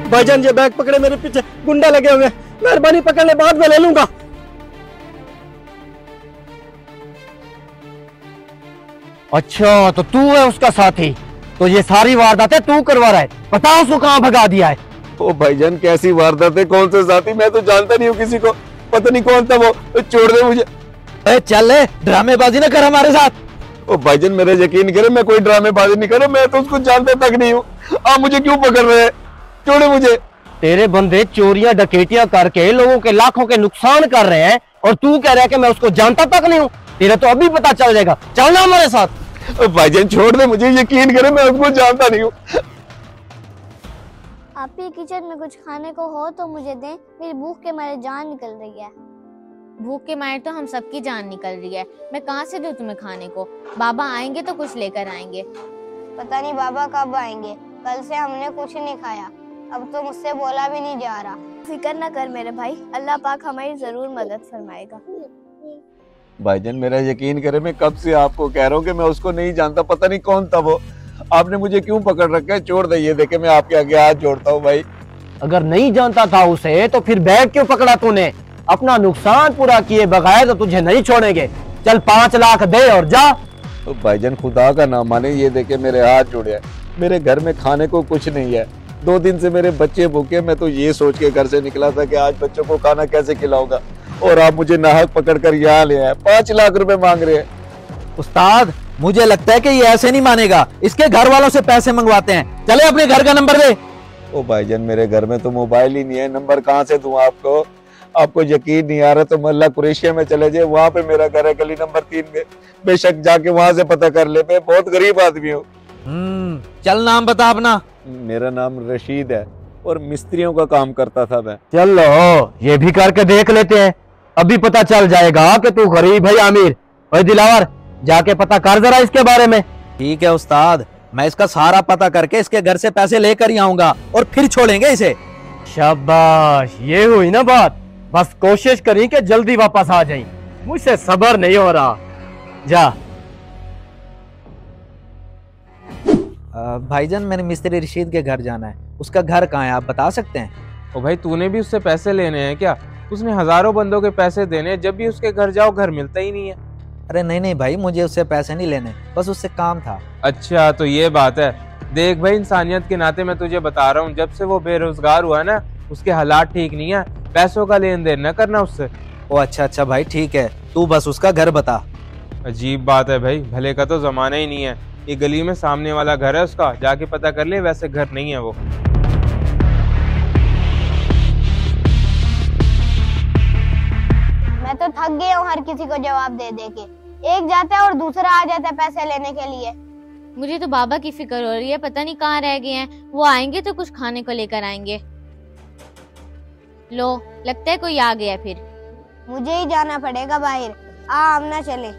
भाईजान ये बैग पकड़े, मेरे पीछे गुंडा लगे हुए, मेहरबानी पकड़ ले, बाद में ले लूंगा। अच्छा तो तू है उसका साथी, तो ये सारी वारदातें तू करवा रहा है, पता उसको कहाँ भगा दिया है? ओ भाईजान कैसी वारदातें, कौन से साथी, मैं तो जानता नहीं हूँ किसी को, पता नहीं कौन था वो, छोड़ दे मुझे। चल ड्रामेबाजी ना कर हमारे साथ। ओ भाईजान मेरा यकीन करे, मैं कोई ड्रामेबाजी नहीं कर रहा, मैं तो उसको जानता तक नहीं हूँ, आप मुझे क्यों पकड़ रहे हैं, छोड़े मुझे। तेरे बंदे चोरियां डकैतियां करके लोगों के लाखों के नुकसान कर रहे हैं और तू कह रहा है कि मैं उसको जानता तक नहीं हूँ। तेरा तो अभी पता चल जाएगा, चलना हमारे साथ। भाईजान छोड़ दे मुझे, यकीन करे मैं उसको जानता नहीं हूँ। आप ही किचन में कुछ खाने को हो तो मुझे दें, मेरी भूख के मारे जान निकल रही है। भूख के मारे तो हम सबकी जान निकल रही है, मैं कहाँ से दूं तुम्हें खाने को? बाबा आएंगे तो कुछ लेकर आएंगे। पता नहीं बाबा कब आएंगे, कल से हमने कुछ नहीं खाया, अब तो मुझसे बोला भी नहीं जा रहा। फिक्र न कर मेरे भाई, अल्लाह पाक हमारी जरूर मदद फरमाएगा। भाईजान मेरा यकीन करे, मैं कब से आपको कह रहा हूँ कि मैं उसको नहीं जानता, पता नहीं कौन था वो, आपने मुझे क्यों पकड़ रखा है, छोड़ दे, ये देखे मैं आपके आगे हाथ जोड़ता हूँ भाई। अगर नहीं जानता था उसे तो फिर बैग क्यों पकड़ा तूने? अपना नुकसान पूरा किए बगैर तो तुझे नहीं छोड़ेंगे। चल 5 लाख दे और जा। तो भाईजान खुदा का नाम माने, ये देखे मेरे हाथ जुड़े हैं, मेरे घर में खाने को कुछ नहीं है, 2 दिन से मेरे बच्चे भूखे, मैं तो ये सोच के घर से निकला था कि आज बच्चों को खाना कैसे खिलाऊंगा, और आप मुझे नाहक पकड़ कर यहाँ ले आए, 5 लाख रुपए मांग रहे हैं। उस्ताद मुझे लगता है कि ये ऐसे नहीं मानेगा, इसके घर वालों से पैसे मंगवाते हैं, चले अपने घर का नंबर दे। ओ भाईजान मेरे घर में तो मोबाइल ही नहीं है, नंबर कहाँ से दूं आपको? आपको यकीन नहीं आ रहा तो मोहल्ला कुरैशिया में चले जाए, वहाँ पे मेरा घर है, गली नंबर 3 में, बेशक जाके वहाँ से पता कर ले, मैं बहुत गरीब आदमी हूँ। चल नाम बता अपना। मेरा नाम रशीद है और मिस्त्रियों का काम करता था मैं। चलो ये भी करके देख लेते हैं, अभी पता चल जाएगा कि तू गरीब है या अमीर। ओए दिलावर जाके पता कर जरा इसके बारे में। ठीक है उस्ताद, मैं इसका सारा पता करके इसके घर से पैसे लेकर ही आऊंगा और फिर छोड़ेंगे इसे। शाबाश, ये हुई ना बात, बस कोशिश करी कि जल्दी वापस आ जाए, मुझसे सब्र नहीं हो रहा। जा। भाईजान मैंने मिस्त्री रशीद के घर जाना है, उसका घर कहाँ है आप बता सकते हैं? ओ भाई तूने भी उससे पैसे लेने हैं क्या? उसने हजारों बंदों के पैसे देने हैं, जब भी उसके घर जाओ घर मिलता ही नहीं है। अरे नहीं भाई, मुझे उससे पैसे नहीं लेने, बस उससे काम था। अच्छा तो ये बात है। देख भाई इंसानियत के नाते मैं तुझे बता रहा हूँ, जब से वो बेरोजगार हुआ ना, उसके हालात ठीक नहीं है, पैसों का लेन देन न करना उससे। ओ अच्छा भाई ठीक है, तू बस उसका घर बता। अजीब बात है भाई, भले का तो जमाना ही नहीं है, ये गली में सामने वाला घर है उसका, जाके पता कर ले, वैसे घर नहीं है वो। मैं तो थक गया हूँ हर किसी को जवाब दे दे के, एक जाता है और दूसरा आ जाता है पैसे लेने के लिए। मुझे तो बाबा की फिक्र हो रही है, पता नहीं कहाँ रह गए हैं, वो आएंगे तो कुछ खाने को लेकर आएंगे। लो लगता है कोई आ गया, फिर मुझे ही जाना पड़ेगा बाहर, आ हम ना चले।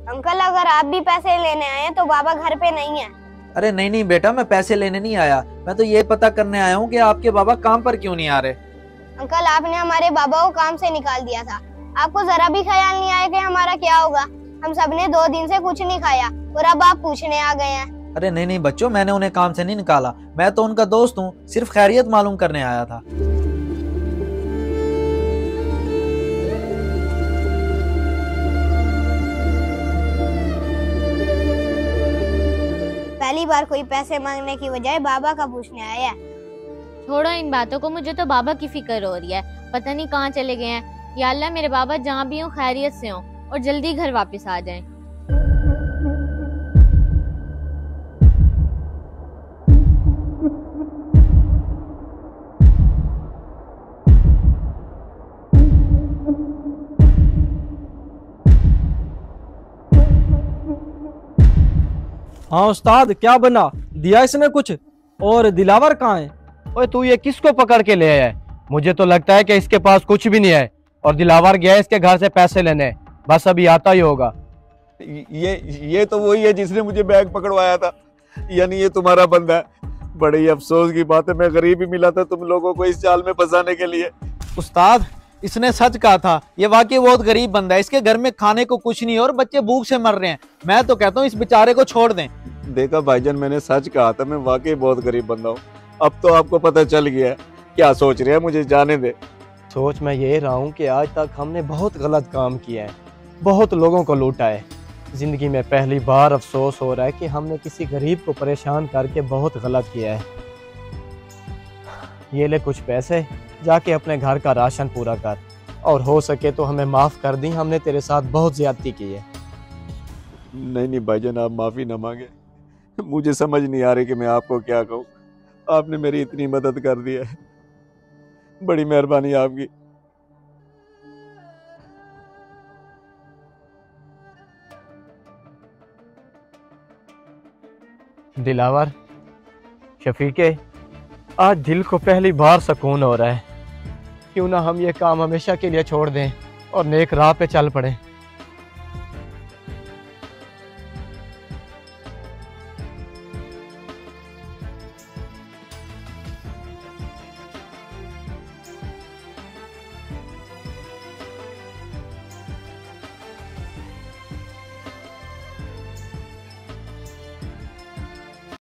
अंकल अगर आप भी पैसे लेने आए हैं तो बाबा घर पे नहीं है। अरे नहीं बेटा, मैं पैसे लेने नहीं आया, मैं तो ये पता करने आया हूँ कि आपके बाबा काम पर क्यों नहीं आ रहे। अंकल आपने हमारे बाबा को काम से निकाल दिया था, आपको जरा भी ख्याल नहीं आया कि हमारा क्या होगा? हम सबने 2 दिन से कुछ नहीं खाया और अब आप पूछने आ गए हैं। अरे नहीं बच्चों, मैंने उन्हें काम से नहीं निकाला, मैं तो उनका दोस्त हूँ, सिर्फ खैरियत मालूम करने आया था। पहली बार कोई पैसे मांगने की बजाय बाबा का पूछने आया है। छोड़ो इन बातों को, मुझे तो बाबा की फिक्र हो रही है, पता नहीं कहाँ चले गए हैं। या अल्लाह मेरे बाबा जहाँ भी हो खैरियत से हो और जल्दी घर वापस आ जाएं। हाँ उस्ताद, क्या बना दिया इसने कुछ? और दिलावर कहाँ है? ओए तू ये किसको पकड़ के ले आया है? मुझे तो लगता है कि इसके पास कुछ भी नहीं है और दिलावर गया है इसके घर से पैसे लेने, बस अभी आता ही होगा। ये तो वही है जिसने मुझे बैग पकड़वाया था, यानी ये तुम्हारा बंदा है। बड़ी अफसोस की बात है, मैं गरीब ही मिला था तुम लोगों को इस जाल में फंसाने के लिए। उस्ताद इसने सच कहा था, ये वाकई बहुत गरीब बंदा है, इसके घर में खाने को कुछ नहीं है और बच्चे भूख से मर रहे हैं। मैं तो कहता हूँ इस बेचारे को छोड़ दें। देखा भाईजान, मैंने सच कहा था, मैं वाकई बहुत गरीब बंदा हूँ। अब तो आपको पता चल गया है। क्या सोच रहे हैं, मुझे जाने दे। सोच मैं ये रहा हूँ कि आज तक हमने बहुत गलत काम किया है, बहुत लोगों को लूटा है। जिंदगी में पहली बार अफसोस हो रहा है कि हमने किसी गरीब को परेशान करके बहुत गलत किया है। ये ले कुछ पैसे, जाके अपने घर का राशन पूरा कर, और हो सके तो हमें माफ़ कर दी, हमने तेरे साथ बहुत ज्यादती की है। नहीं नहीं भाईजान, आप माफ़ी ना मांगे। मुझे समझ नहीं आ रही कि मैं आपको क्या कहूँ। आपने मेरी इतनी मदद कर दी है, बड़ी मेहरबानी आपकी। दिलावर, शफीके, आज दिल को पहली बार सुकून हो रहा है। क्यों ना हम ये काम हमेशा के लिए छोड़ दें और नेक राह पे चल पड़े।